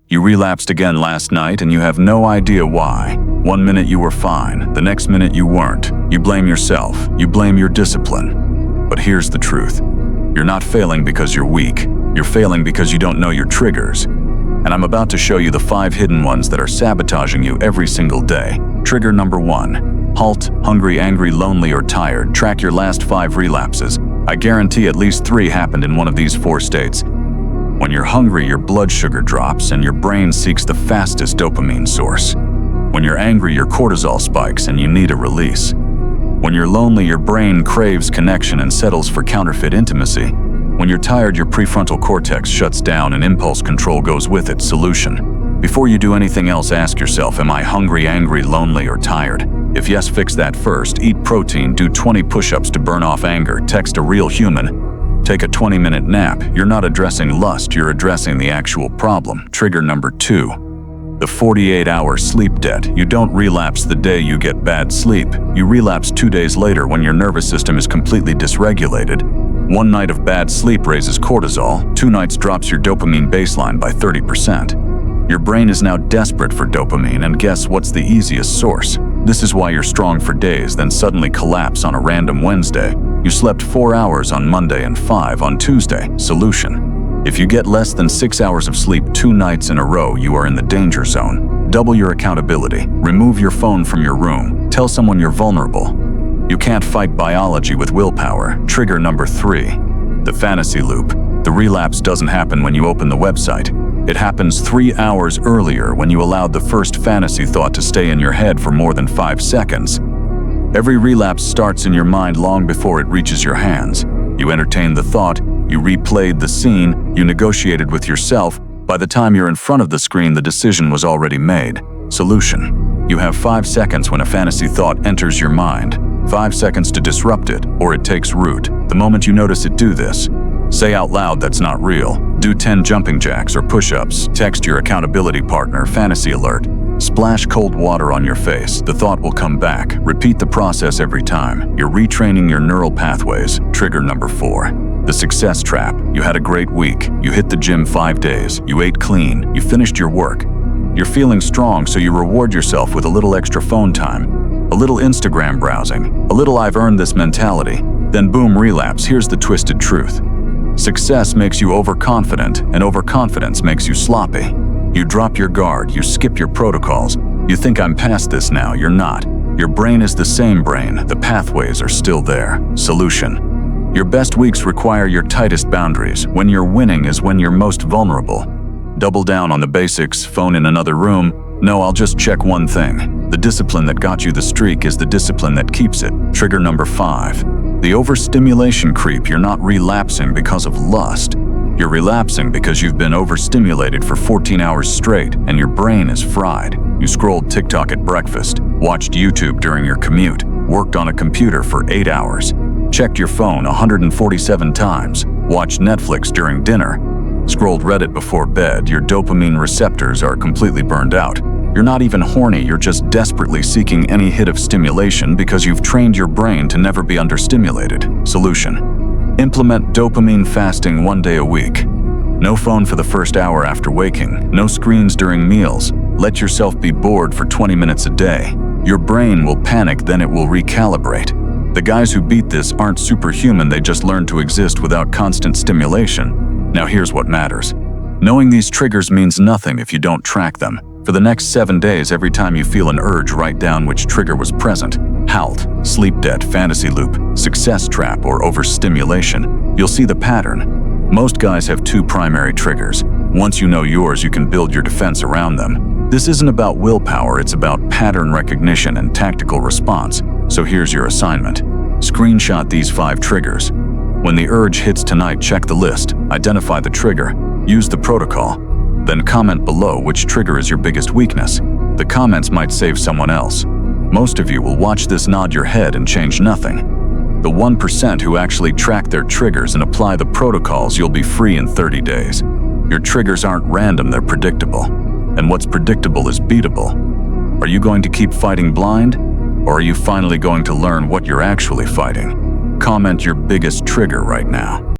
You relapsed again last night and you have no idea why. One minute you were fine, the next minute you weren't. You blame yourself, you blame your discipline. But here's the truth. You're not failing because you're weak. You're failing because you don't know your triggers. And I'm about to show you the 5 hidden ones that are sabotaging you every single day. Trigger number 1. Halt, hungry, angry, lonely, or tired. Track your last 5 relapses. I guarantee at least 3 happened in one of these 4 states. When you're hungry, your blood sugar drops and your brain seeks the fastest dopamine source. When you're angry, your cortisol spikes and you need a release. When you're lonely, your brain craves connection and settles for counterfeit intimacy. When you're tired, your prefrontal cortex shuts down and impulse control goes with it. Solution. Before you do anything else, ask yourself, am I hungry, angry, lonely, or tired? If yes, fix that first. Eat protein, do 20 push-ups to burn off anger, text a real human. Take a 20-minute nap. You're not addressing lust, you're addressing the actual problem. Trigger number 2. The 48-hour sleep debt. You don't relapse the day you get bad sleep. You relapse 2 days later when your nervous system is completely dysregulated. 1 night of bad sleep raises cortisol. 2 nights drops your dopamine baseline by 30%. Your brain is now desperate for dopamine, and guess what's the easiest source? This is why you're strong for days, then suddenly collapse on a random Wednesday. You slept 4 hours on Monday and 5 on Tuesday. Solution. If you get less than 6 hours of sleep 2 nights in a row, you are in the danger zone. Double your accountability. Remove your phone from your room. Tell someone you're vulnerable. You can't fight biology with willpower. Trigger number 3. The fantasy loop. The relapse doesn't happen when you open the website. It happens 3 hours earlier when you allowed the first fantasy thought to stay in your head for more than 5 seconds. Every relapse starts in your mind long before it reaches your hands. You entertained the thought, you replayed the scene, you negotiated with yourself. By the time you're in front of the screen, the decision was already made. Solution. You have 5 seconds when a fantasy thought enters your mind. 5 seconds to disrupt it, or it takes root. The moment you notice it, do this. Say out loud, that's not real. Do 10 jumping jacks or push-ups. Text your accountability partner, fantasy alert. Splash cold water on your face. The thought will come back. Repeat the process every time. You're retraining your neural pathways. Trigger number 4. The success trap. You had a great week. You hit the gym 5 days. You ate clean. You finished your work. You're feeling strong, so you reward yourself with a little extra phone time, a little Instagram browsing, a little I've earned this mentality. Then boom, relapse. Here's the twisted truth. Success makes you overconfident, and overconfidence makes you sloppy. You drop your guard, you skip your protocols. You think I'm past this now, you're not. Your brain is the same brain, the pathways are still there. Solution. Your best weeks require your tightest boundaries. When you're winning is when you're most vulnerable. Double down on the basics, phone in another room. No, I'll just check one thing. The discipline that got you the streak is the discipline that keeps it. Trigger number 5. The overstimulation creep. You're not relapsing because of lust. You're relapsing because you've been overstimulated for 14 hours straight and your brain is fried. You scrolled TikTok at breakfast, watched YouTube during your commute, worked on a computer for 8 hours, checked your phone 147 times, watched Netflix during dinner, scrolled Reddit before bed. Your dopamine receptors are completely burned out. You're not even horny, you're just desperately seeking any hit of stimulation because you've trained your brain to never be understimulated. Solution. Implement dopamine fasting 1 day a week. No phone for the first hour after waking, no screens during meals. Let yourself be bored for 20 minutes a day. Your brain will panic, then it will recalibrate. The guys who beat this aren't superhuman, they just learned to exist without constant stimulation. Now here's what matters. Knowing these triggers means nothing if you don't track them. For the next 7 days, every time you feel an urge, write down which trigger was present. Halt, sleep debt, fantasy loop, success trap, or overstimulation. You'll see the pattern. Most guys have 2 primary triggers. Once you know yours, you can build your defense around them. This isn't about willpower, it's about pattern recognition and tactical response. So here's your assignment. Screenshot these 5 triggers. When the urge hits tonight, check the list, identify the trigger, use the protocol. Then comment below which trigger is your biggest weakness. The comments might save someone else. Most of you will watch this, nod your head, and change nothing. The 1% who actually track their triggers and apply the protocols, you'll be free in 30 days. Your triggers aren't random, they're predictable. And what's predictable is beatable. Are you going to keep fighting blind? Or are you finally going to learn what you're actually fighting? Comment your biggest trigger right now.